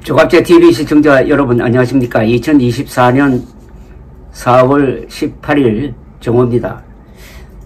조갑제 TV 시청자 여러분 안녕하십니까. 2024년 4월 18일 정오입니다.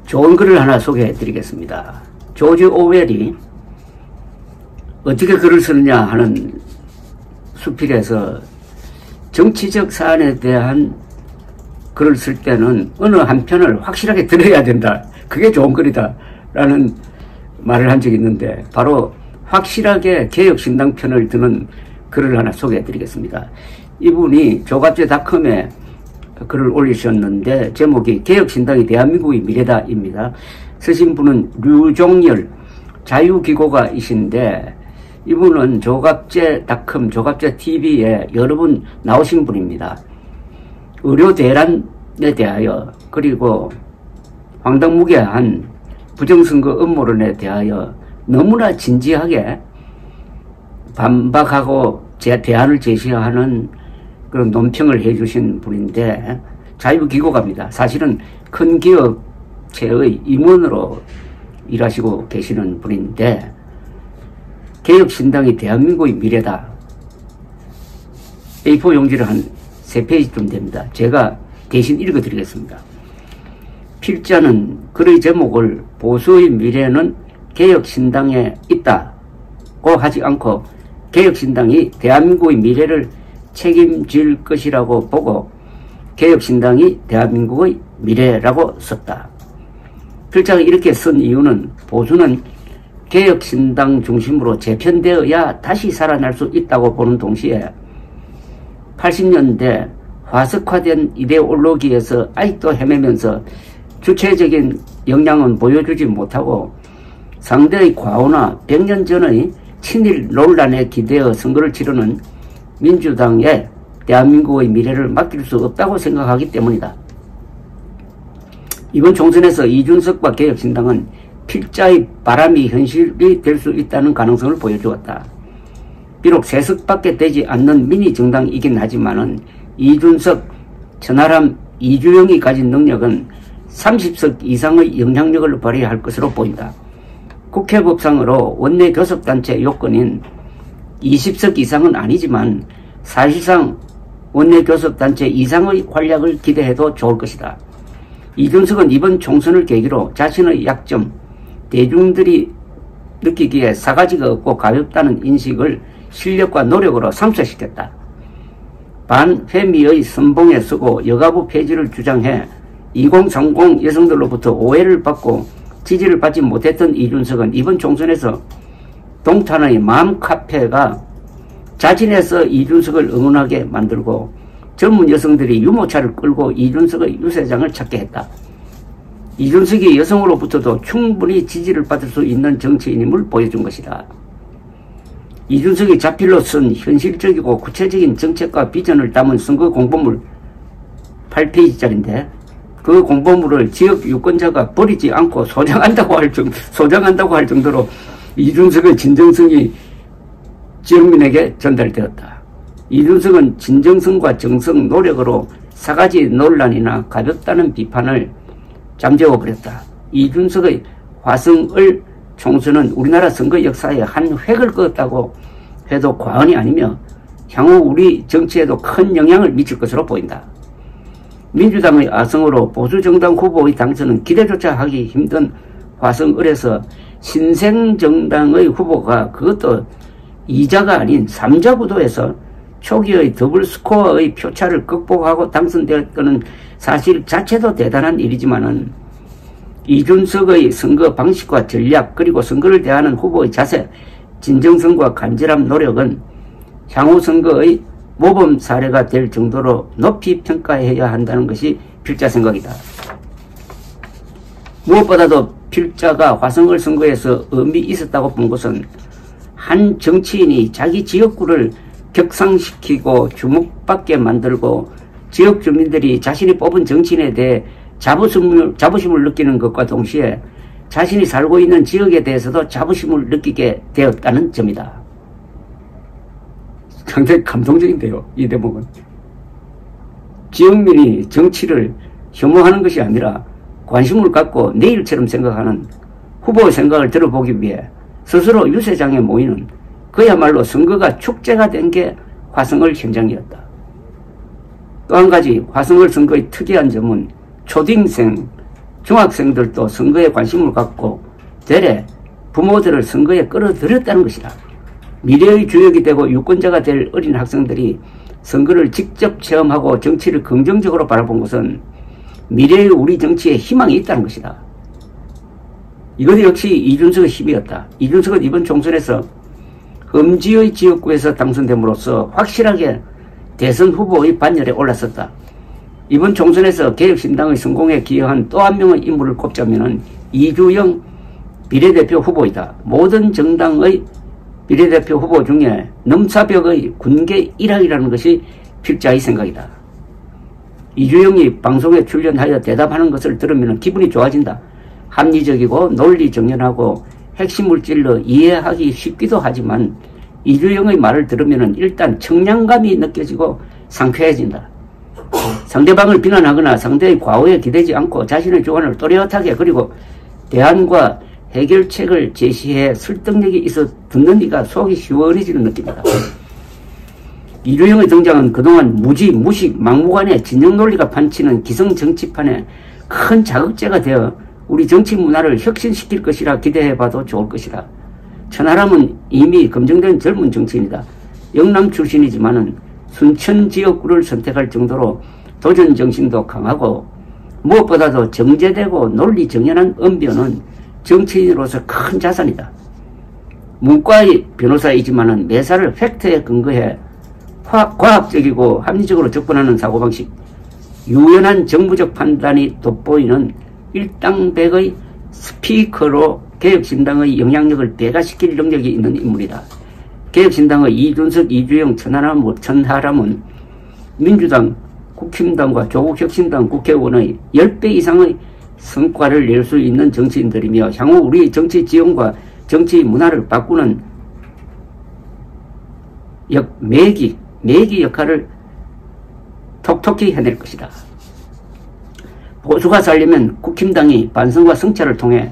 좋은 글을 하나 소개해 드리겠습니다. 조지 오웰이 어떻게 글을 쓰느냐 하는 수필에서 정치적 사안에 대한 글을 쓸 때는 어느 한 편을 확실하게 들어야 된다. 그게 좋은 글이다. 라는 말을 한 적이 있는데 바로 확실하게 개혁신당 편을 드는 글을 하나 소개해 드리겠습니다. 이분이 조갑제닷컴에 글을 올리셨는데 제목이 개혁신당이 대한민국의 미래다입니다. 쓰신 분은 류종열 자유기고가이신데 이분은 조갑제닷컴 조갑제TV에 여러 번 나오신 분입니다. 의료대란에 대하여 그리고 황당무계한 부정선거 음모론에 대하여 너무나 진지하게 반박하고 대안을 제시하는 그런 논평을 해주신 분인데 자유기고가입니다. 사실은 큰 기업체의 임원으로 일하시고 계시는 분인데 개혁신당이 대한민국의 미래다. A4 용지를 한 3페이지쯤 됩니다. 제가 대신 읽어드리겠습니다. 필자는 글의 제목을 보수의 미래는 개혁신당에 있다고 하지 않고 개혁신당이 대한민국의 미래를 책임질 것이라고 보고 개혁신당이 대한민국의 미래라고 썼다. 필자가 이렇게 쓴 이유는 보수는 개혁신당 중심으로 재편되어야 다시 살아날 수 있다고 보는 동시에 80년대 화석화된 이데올로기에서 아직도 헤매면서 주체적인 역량은 보여주지 못하고 상대의 과오나 100년 전의 친일 논란에 기대어 선거를 치르는 민주당에 대한민국의 미래를 맡길 수 없다고 생각하기 때문이다. 이번 총선에서 이준석과 개혁신당은 필자의 바람이 현실이 될 수 있다는 가능성을 보여주었다. 비록 3석밖에 되지 않는 미니 정당이긴 하지만은 이준석, 천하람, 이주영이 가진 능력은 30석 이상의 영향력을 발휘할 것으로 보인다. 국회법상으로 원내 교섭단체 요건인 20석 이상은 아니지만 사실상 원내 교섭단체 이상의 활약을 기대해도 좋을 것이다. 이준석은 이번 총선을 계기로 자신의 약점, 대중들이 느끼기에 사가지가 없고 가볍다는 인식을 실력과 노력으로 상쇄시켰다. 반회미의 선봉에 서고 여가부 폐지를 주장해 2030 여성들로부터 오해를 받고 지지를 받지 못했던 이준석은 이번 총선에서 동탄의 마음카페가 자진해서 이준석을 응원하게 만들고 젊은 여성들이 유모차를 끌고 이준석의 유세장을 찾게 했다. 이준석이 여성으로부터도 충분히 지지를 받을 수 있는 정치인임을 보여준 것이다. 이준석이 자필로 쓴 현실적이고 구체적인 정책과 비전을 담은 선거 공보물 8페이지짜리인데 그 공보물을 지역 유권자가 버리지 않고 소장한다고 할 정도로 이준석의 진정성이 지역민에게 전달되었다. 이준석은 진정성과 정성, 노력으로 사가지 논란이나 가볍다는 비판을 잠재워버렸다. 이준석의 화성을 총선은 우리나라 선거 역사에 한 획을 그었다고 해도 과언이 아니며 향후 우리 정치에도 큰 영향을 미칠 것으로 보인다. 민주당의 아성으로 보수정당 후보의 당선은 기대조차 하기 힘든 화성을에서 신생정당의 후보가 그것도 2자가 아닌 3자 구도에서 초기의 더블 스코어의 표차를 극복하고 당선되었다는 사실 자체도 대단한 일이지만은 이준석의 선거 방식과 전략 그리고 선거를 대하는 후보의 자세, 진정성과 간절한 노력은 향후 선거의 모범 사례가 될 정도로 높이 평가해야 한다는 것이 필자 생각이다. 무엇보다도 필자가 화성을 선거에서 의미 있었다고 본 것은 한 정치인이 자기 지역구를 격상시키고 주목받게 만들고 지역 주민들이 자신이 뽑은 정치인에 대해 자부심을 느끼는 것과 동시에 자신이 살고 있는 지역에 대해서도 자부심을 느끼게 되었다는 점이다. 상당히 감동적인데요, 이 대목은. 지역민이 정치를 혐오하는 것이 아니라 관심을 갖고 내일처럼 생각하는 후보의 생각을 들어보기 위해 스스로 유세장에 모이는 그야말로 선거가 축제가 된 게 화성을 현장이었다. 또 한 가지 화성을 선거의 특이한 점은 초딩생, 중학생들도 선거에 관심을 갖고 되레 부모들을 선거에 끌어들였다는 것이다. 미래의 주역이 되고 유권자가 될 어린 학생들이 선거를 직접 체험하고 정치를 긍정적으로 바라본 것은 미래의 우리 정치에 희망이 있다는 것이다. 이것 역시 이준석의 힘이었다. 이준석은 이번 총선에서 험지의 지역구에서 당선됨으로써 확실하게 대선 후보의 반열에 올랐었다. 이번 총선에서 개혁신당의 성공에 기여한 또 한 명의 인물을 꼽자면 이주영 비례대표 후보이다. 모든 정당의 비례대표 후보 중에 넘사벽의 군계 일학이라는 것이 필자의 생각이다. 이주영이 방송에 출연하여 대답하는 것을 들으면 기분이 좋아진다. 합리적이고 논리정연하고 핵심 물질로 이해하기 쉽기도 하지만 이주영의 말을 들으면 일단 청량감이 느껴지고 상쾌해진다. 상대방을 비난하거나 상대의 과오에 기대지 않고 자신의 주관을 또렷하게 그리고 대안과 해결책을 제시해 설득력이 있어 듣는 이가 속이 시원해지는 느낌이다. 이주영의 등장은 그동안 무지, 무식, 막무가내 진영 논리가 판치는 기성 정치판에 큰 자극제가 되어 우리 정치 문화를 혁신시킬 것이라 기대해봐도 좋을 것이다. 천하람은 이미 검증된 젊은 정치인이다. 영남 출신이지만은 순천 지역구를 선택할 정도로 도전 정신도 강하고 무엇보다도 정제되고 논리 정연한 언변은 정치인으로서 큰 자산이다. 문과의 변호사이지만은 매사를 팩트에 근거해 과학적이고 합리적으로 접근하는 사고방식, 유연한 정무적 판단이 돋보이는 일당백의 스피커로 개혁신당의 영향력을 배가시킬 능력이 있는 인물이다. 개혁신당의 이준석, 이주영, 천하람은 민주당, 국힘당과 조국혁신당 국회의원의 10배 이상의 성과를 낼 수 있는 정치인들이며 향후 우리 정치 지형과 정치 문화를 바꾸는 매기 역할을 톡톡히 해낼 것이다. 보수가 살려면 국힘당이 반성과 성찰을 통해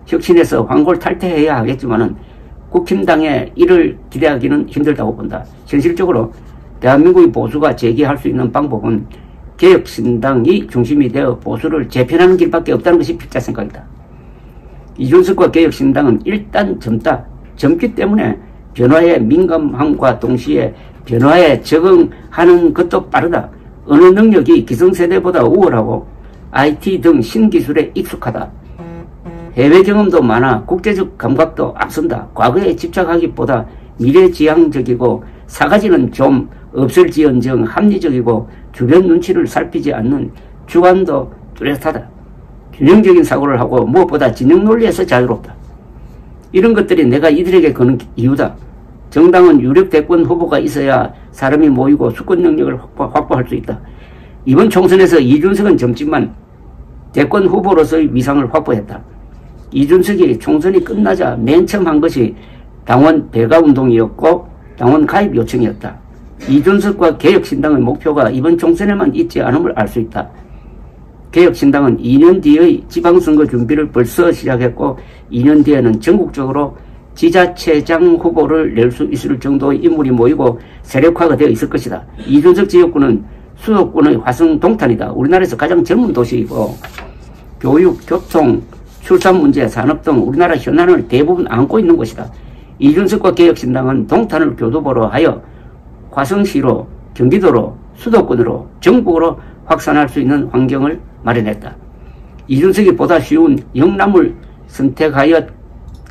혁신에서 황골탈퇴해야 하겠지만은 국힘당의 이를 기대하기는 힘들다고 본다. 현실적으로 대한민국의 보수가 재기할 수 있는 방법은 개혁신당이 중심이 되어 보수를 재편하는 길밖에 없다는 것이 필자 생각이다. 이준석과 개혁신당은 일단 젊기 때문에 변화에 민감함과 동시에 변화에 적응하는 것도 빠르다. 어느 능력이 기성세대보다 우월하고 IT 등 신기술에 익숙하다. 해외 경험도 많아 국제적 감각도 앞선다. 과거에 집착하기보다 미래지향적이고 사가지는 좀 없을지언정 합리적이고 주변 눈치를 살피지 않는 주관도 뚜렷하다. 균형적인 사고를 하고 무엇보다 진영 논리에서 자유롭다. 이런 것들이 내가 이들에게 거는 이유다. 정당은 유력 대권 후보가 있어야 사람이 모이고 수권 능력을 확보할 수 있다. 이번 총선에서 이준석은 젊지만 대권 후보로서의 위상을 확보했다. 이준석이 총선이 끝나자 맨 처음 한 것이 당원 배가운동이었고 당원 가입 요청이었다. 이준석과 개혁신당의 목표가 이번 총선에만 있지 않음을 알 수 있다. 개혁신당은 2년 뒤의 지방선거 준비를 벌써 시작했고 2년 뒤에는 전국적으로 지자체장 후보를 낼 수 있을 정도의 인물이 모이고 세력화가 되어 있을 것이다. 이준석 지역구는 수도권의 화성 동탄이다. 우리나라에서 가장 젊은 도시이고 교육, 교통, 출산 문제, 산업 등 우리나라 현안을 대부분 안고 있는 곳이다. 이준석과 개혁신당은 동탄을 교두보로 하여 화성시로, 경기도로, 수도권으로, 전국으로 확산할 수 있는 환경을 마련했다. 이준석이 보다 쉬운 영남을 선택하여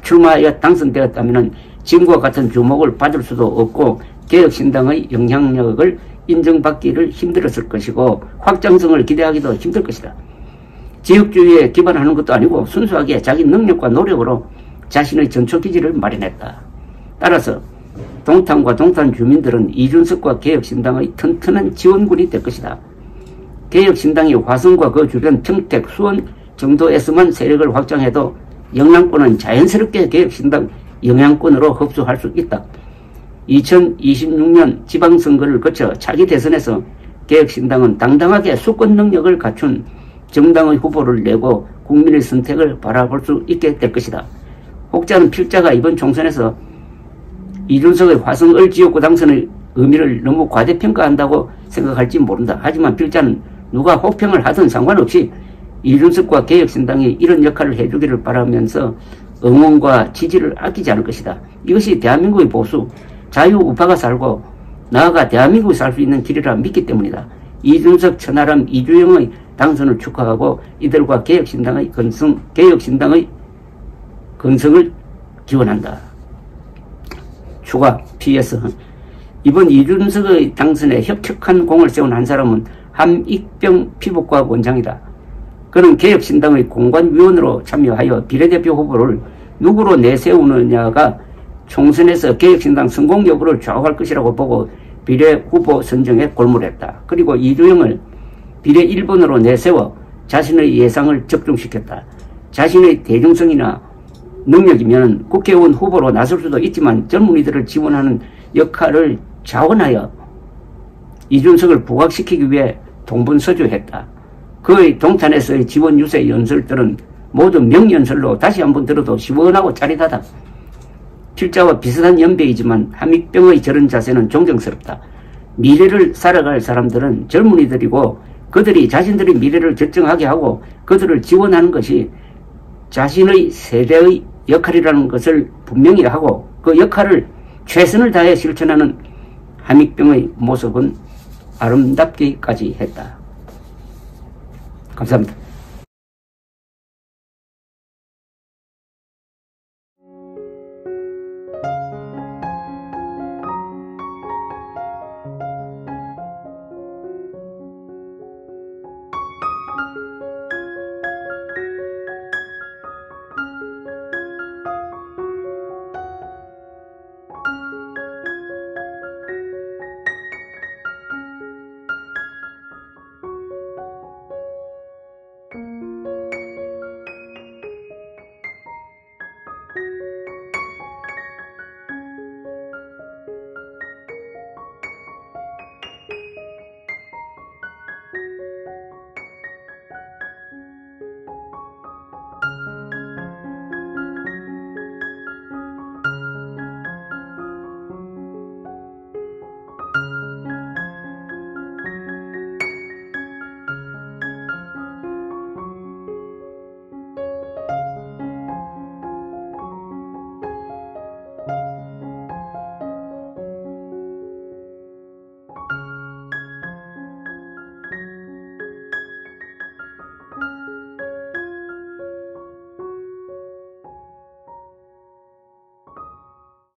출마하여 당선되었다면 지금과 같은 주목을 받을 수도 없고 개혁신당의 영향력을 인정받기를 힘들었을 것이고 확장성을 기대하기도 힘들 것이다. 지역주의에 기반하는 것도 아니고 순수하게 자기 능력과 노력으로 자신의 전초기지를 마련했다. 따라서 동탄과 동탄 주민들은 이준석과 개혁신당의 튼튼한 지원군이 될 것이다. 개혁신당이 화성과 그 주변 평택, 수원 정도에서만 세력을 확장해도 영남권은 자연스럽게 개혁신당 영향권으로 흡수할 수 있다. 2026년 지방선거를 거쳐 차기 대선에서 개혁신당은 당당하게 수권 능력을 갖춘 정당의 후보를 내고 국민의 선택을 바라볼 수 있게 될 것이다. 혹자는 필자가 이번 총선에서 이준석의 화성을 지역구 당선의 의미를 너무 과대평가한다고 생각할지 모른다. 하지만 필자는 누가 호평을 하든 상관없이 이준석과 개혁신당이 이런 역할을 해주기를 바라면서 응원과 지지를 아끼지 않을 것이다. 이것이 대한민국의 보수, 자유우파가 살고 나아가 대한민국이 살 수 있는 길이라 믿기 때문이다. 이준석, 천하람, 이주영의 당선을 축하하고 이들과 개혁신당의 건성을 기원한다. 추가 PS. 이번 이준석의 당선에 혁혁한 공을 세운 한 사람은 함익병 피부과학 원장이다. 그는 개혁신당의 공관위원으로 참여하여 비례대표 후보를 누구로 내세우느냐가 총선에서 개혁신당 성공 여부를 좌우할 것이라고 보고 비례후보 선정에 골몰했다. 그리고 이주영을 비례 1번으로 내세워 자신의 예상을 적중시켰다. 자신의 대중성이나 능력이면 국회의원 후보로 나설 수도 있지만 젊은이들을 지원하는 역할을 자원하여 이준석을 부각시키기 위해 동분서주했다. 그의 동탄에서의 지원 유세 연설들은 모두 명연설로 다시 한번 들어도 시원하고 짜릿하다. 필자와 비슷한 연배이지만 함익병의 저런 자세는 존경스럽다. 미래를 살아갈 사람들은 젊은이들이고 그들이 자신들의 미래를 결정하게 하고 그들을 지원하는 것이 자신의 세대의 역할이라는 것을 분명히 하고 그 역할을 최선을 다해 실천하는 함익병의 모습은 아름답기까지 했다. 감사합니다.